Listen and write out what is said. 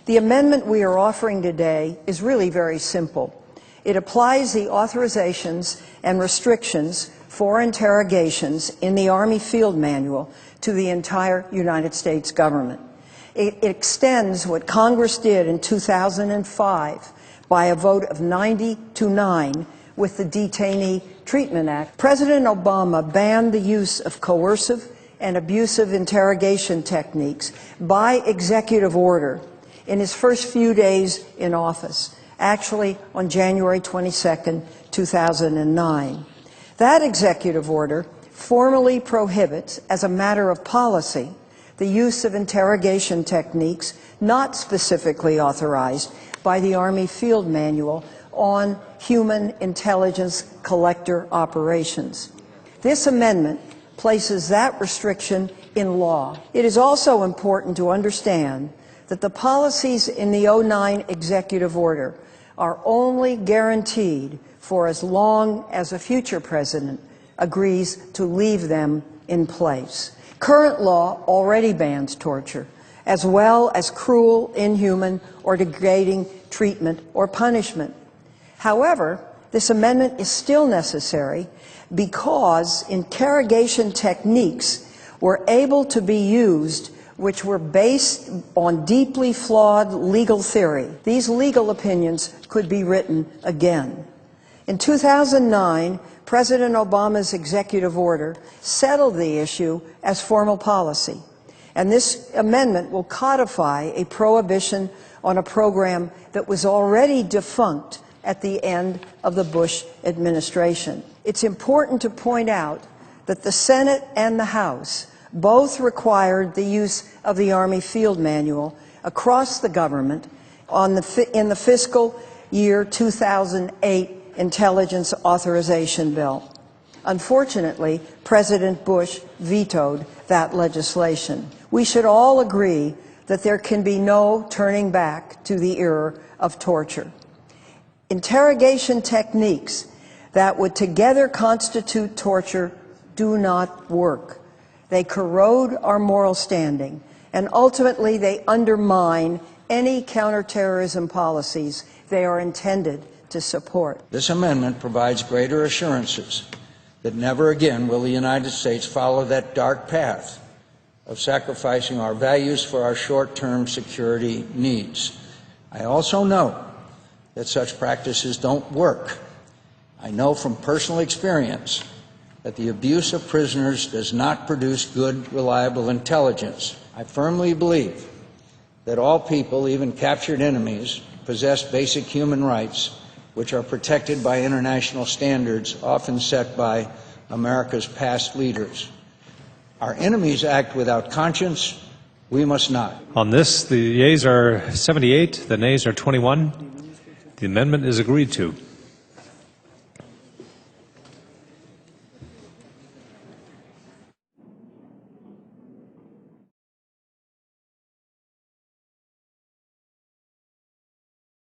The amendment we are offering today is really very simple. It applies the authorizations and restrictions for interrogations in the Army Field Manual to the entire United States government. It extends what Congress did in 2005 by a vote of 90-9 with the Detainee Treatment Act. President Obama banned the use of coercive and abusive interrogation techniques by executive order in his first few days in office, actually on January 22, 2009. That executive order formally prohibits, as a matter of policy, the use of interrogation techniques not specifically authorized by the Army Field Manual on human intelligence collector operations. This amendment places that restriction in law. It is also important to understand that the policies in the 09 executive order are only guaranteed for as long as a future president agrees to leave them in place. Current law already bans torture, as well as cruel, inhuman, or degrading treatment or punishment. However, this amendment is still necessary because interrogation techniques were able to be used which were based on deeply flawed legal theory. These legal opinions could be written again. In 2009, President Obama's executive order settled the issue as formal policy, and this amendment will codify a prohibition on a program that was already defunct at the end of the Bush administration. It's important to point out that the Senate and the House both required the use of the Army Field Manual across the government in the fiscal year 2008 Intelligence Authorization Bill. Unfortunately, President Bush vetoed that legislation. We should all agree that there can be no turning back to the era of torture. Interrogation techniques that would together constitute torture do not work. They corrode our moral standing, and ultimately they undermine any counterterrorism policies they are intended to support. This amendment provides greater assurances that never again will the United States follow that dark path of sacrificing our values for our short-term security needs. I also know that such practices don't work. I know from personal experience that the abuse of prisoners does not produce good, reliable intelligence. I firmly believe that all people, even captured enemies, possess basic human rights which are protected by international standards often set by America's past leaders. Our enemies act without conscience. We must not. On this, the yeas are 78, the nays are 21. The amendment is agreed to.